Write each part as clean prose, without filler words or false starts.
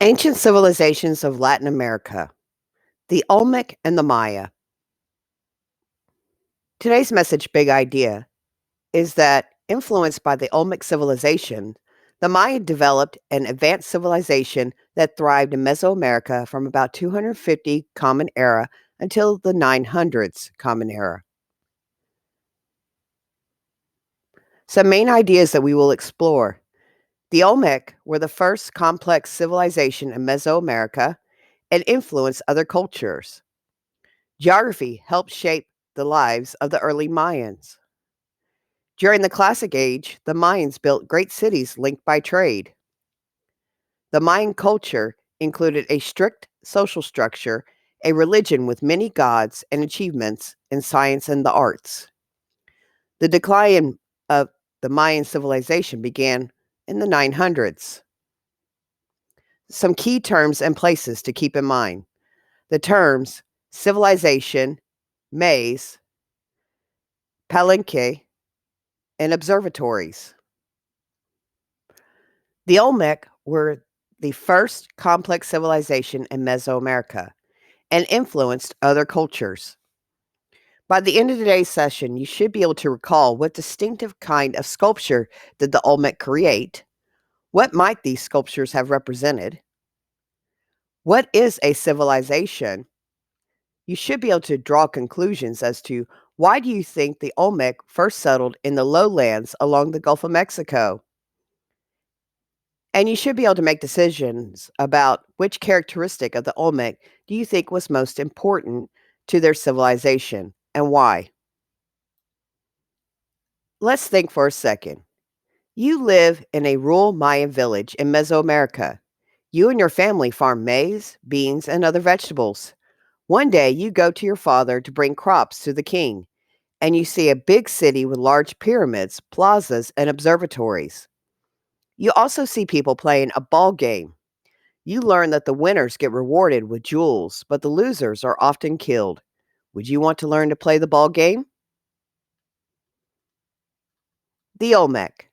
Ancient civilizations of Latin America, the Olmec and the Maya. Today's message, big idea, is that influenced by the Olmec civilization, the Maya developed an advanced civilization that thrived in Mesoamerica from about 250 Common Era until the 900s Common Era. Some main ideas that we will explore. The Olmec were the first complex civilization in Mesoamerica and influenced other cultures. Geography helped shape the lives of the early Mayans. During the Classic Age, the Mayans built great cities linked by trade. The Mayan culture included a strict social structure, a religion with many gods, and achievements in science and the arts. The decline of the Mayan civilization began in the 900s. Some key terms and places to keep in mind. The terms civilization, maize, palenque, and observatories. The Olmec were the first complex civilization in Mesoamerica and influenced other cultures. By the end of today's session, you should be able to recall what distinctive kind of sculpture did the Olmec create, what might these sculptures have represented, what is a civilization. You should be able to draw conclusions as to why do you think the Olmec first settled in the lowlands along the Gulf of Mexico? And you should be able to make decisions about which characteristic of the Olmec do you think was most important to their civilization and why. Let's think for a second. You live in a rural Mayan village in Mesoamerica. You and your family farm maize, beans, and other vegetables. One day you go to your father to bring crops to the king, and you see a big city with large pyramids, plazas, and observatories. You also see people playing a ball game. You learn that the winners get rewarded with jewels, but the losers are often killed. Would you want to learn to play the ball game? The Olmec.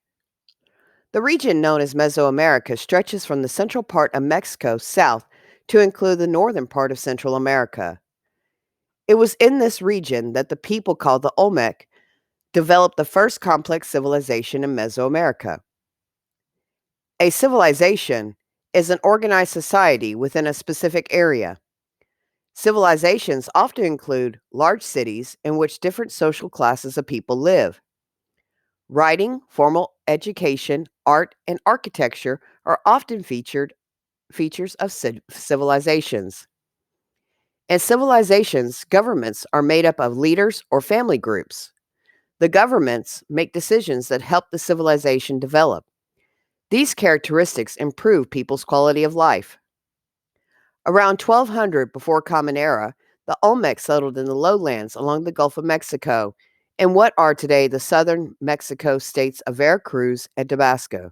The region known as Mesoamerica stretches from the central part of Mexico south to include the northern part of Central America. It was in this region that the people called the Olmec developed the first complex civilization in Mesoamerica. A civilization is an organized society within a specific area. Civilizations often include large cities in which different social classes of people live. Writing, formal education, art, and architecture are often features of civilizations. In civilizations, governments are made up of leaders or family groups. The governments make decisions that help the civilization develop. These characteristics improve people's quality of life. Around 1200 before Common Era, the Olmec settled in the lowlands along the Gulf of Mexico in what are today the southern Mexico states of Veracruz and Tabasco.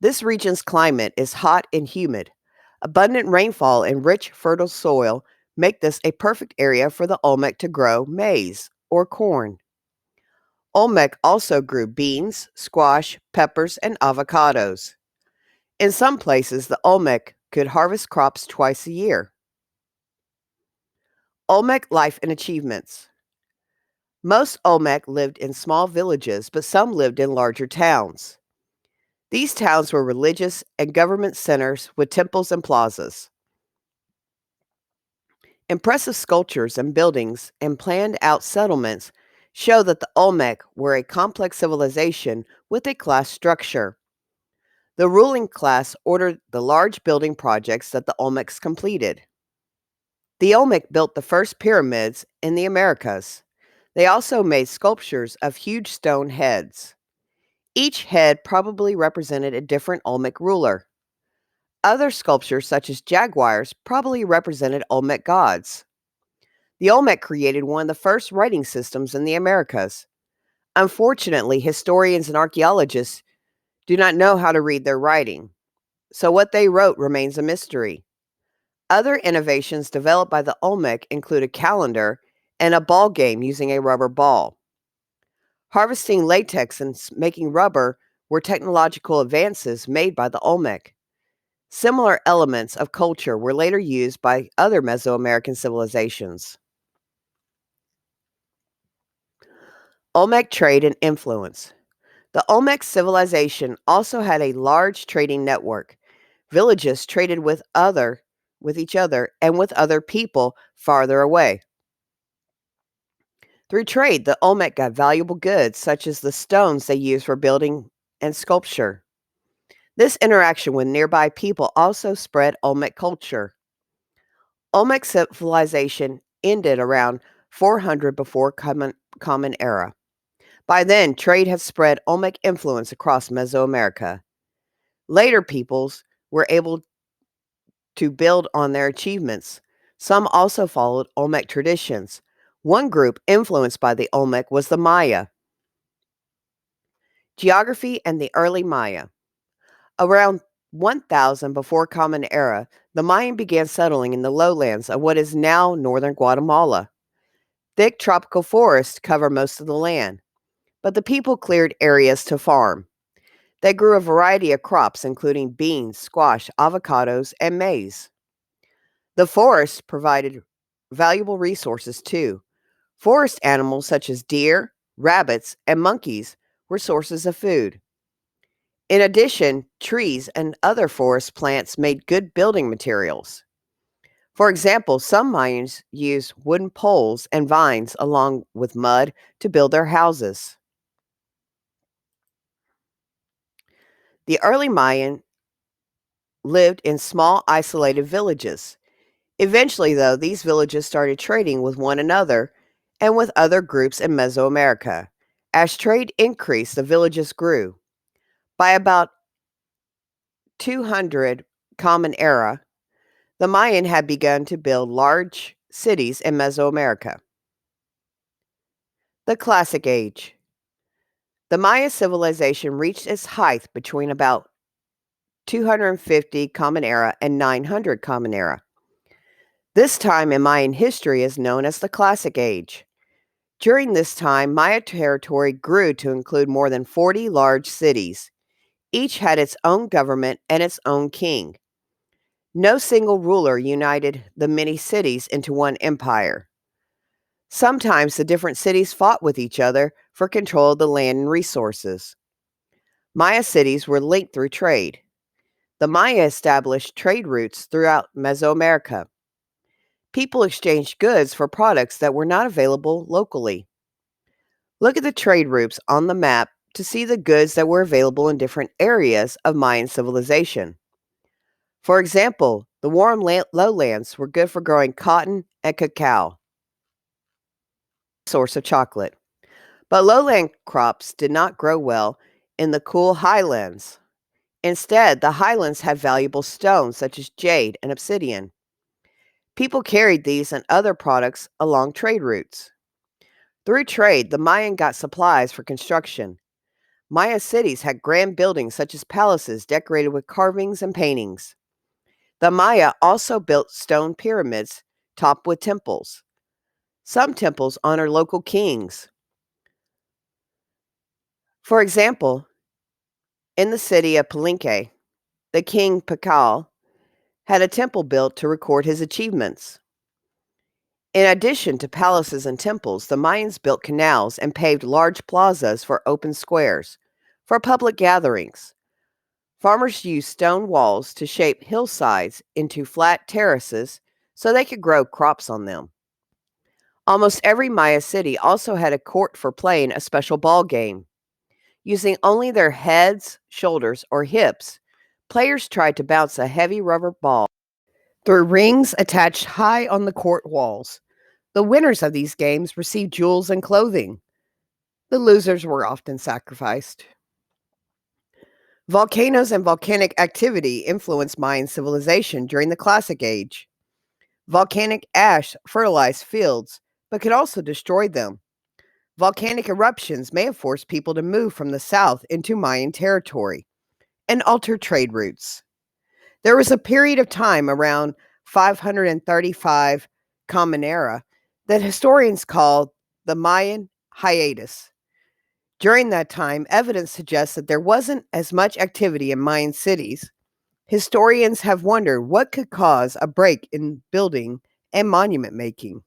This region's climate is hot and humid. Abundant rainfall and rich, fertile soil make this a perfect area for the Olmec to grow maize or corn. Olmec also grew beans, squash, peppers, and avocados. In some places, the Olmec could harvest crops twice a year. Olmec life and achievements. Most Olmec lived in small villages, but some lived in larger towns. These towns were religious and government centers with temples and plazas. Impressive sculptures and buildings and planned out settlements show that the Olmec were a complex civilization with a class structure. The ruling class ordered the large building projects that the Olmecs completed. The Olmec built the first pyramids in the Americas. They also made sculptures of huge stone heads. Each head probably represented a different Olmec ruler. Other sculptures, such as jaguars, probably represented Olmec gods. The Olmec created one of the first writing systems in the Americas. Unfortunately, historians and archaeologists do not know how to read their writing, so what they wrote remains a mystery. Other innovations developed by the Olmec include a calendar and a ball game using a rubber ball. Harvesting latex and making rubber were technological advances made by the Olmec. Similar elements of culture were later used by other Mesoamerican civilizations. Olmec trade and influence. The Olmec civilization also had a large trading network. Villages traded with each other and with other people farther away. Through trade, the Olmec got valuable goods such as the stones they used for building and sculpture. This interaction with nearby people also spread Olmec culture. Olmec civilization ended around 400 before Common Era. By then, trade had spread Olmec influence across Mesoamerica. Later peoples were able to build on their achievements. Some also followed Olmec traditions. One group influenced by the Olmec was the Maya. Geography and the early Maya. Around 1000 before Common Era, the Mayan began settling in the lowlands of what is now northern Guatemala. Thick tropical forests cover most of the land, but the people cleared areas to farm. They grew a variety of crops, including beans, squash, avocados, and maize. The forest provided valuable resources too. Forest animals such as deer, rabbits, and monkeys were sources of food. In addition, trees and other forest plants made good building materials. For example, some Mayans used wooden poles and vines along with mud to build their houses. The early Mayan lived in small, isolated villages. Eventually, though, these villages started trading with one another and with other groups in Mesoamerica. As trade increased, the villages grew. By about 200 Common Era, the Mayan had begun to build large cities in Mesoamerica. The Classic Age. The Maya civilization reached its height between about 250 Common Era and 900 Common Era. This time in Mayan history is known as the Classic Age. During this time, Maya territory grew to include more than 40 large cities. Each had its own government and its own king. No single ruler united the many cities into one empire. Sometimes the different cities fought with each other for control of the land and resources. Maya cities were linked through trade. The Maya established trade routes throughout Mesoamerica. People exchanged goods for products that were not available locally. Look at the trade routes on the map to see the goods that were available in different areas of Mayan civilization. For example, the warm lowlands were good for growing cotton and cacao, source of chocolate. But lowland crops did not grow well in the cool highlands. Instead, the highlands had valuable stones such as jade and obsidian. People carried these and other products along trade routes. Through trade, the Mayan got supplies for construction. Maya cities had grand buildings such as palaces decorated with carvings and paintings. The Maya also built stone pyramids topped with temples. Some temples honor local kings. For example, in the city of Palenque, the king Pakal had a temple built to record his achievements. In addition to palaces and temples, the Mayans built canals and paved large plazas for open squares, for public gatherings. Farmers used stone walls to shape hillsides into flat terraces so they could grow crops on them. Almost every Maya city also had a court for playing a special ball game. Using only their heads, shoulders, or hips, players tried to bounce a heavy rubber ball through rings attached high on the court walls. The winners of these games received jewels and clothing. The losers were often sacrificed. Volcanoes and volcanic activity influenced Mayan civilization during the Classic Age. Volcanic ash fertilized fields, but could also destroy them. Volcanic eruptions may have forced people to move from the south into Mayan territory and alter trade routes. There was a period of time around 535 Common Era that historians call the Mayan Hiatus. During that time, evidence suggests that there wasn't as much activity in Mayan cities Historians have wondered what could cause a break in building and monument making.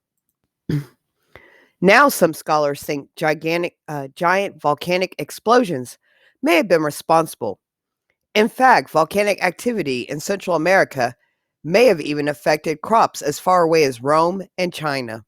Now, some scholars think giant volcanic explosions may have been responsible. In fact, volcanic activity in Central America may have even affected crops as far away as Rome and China.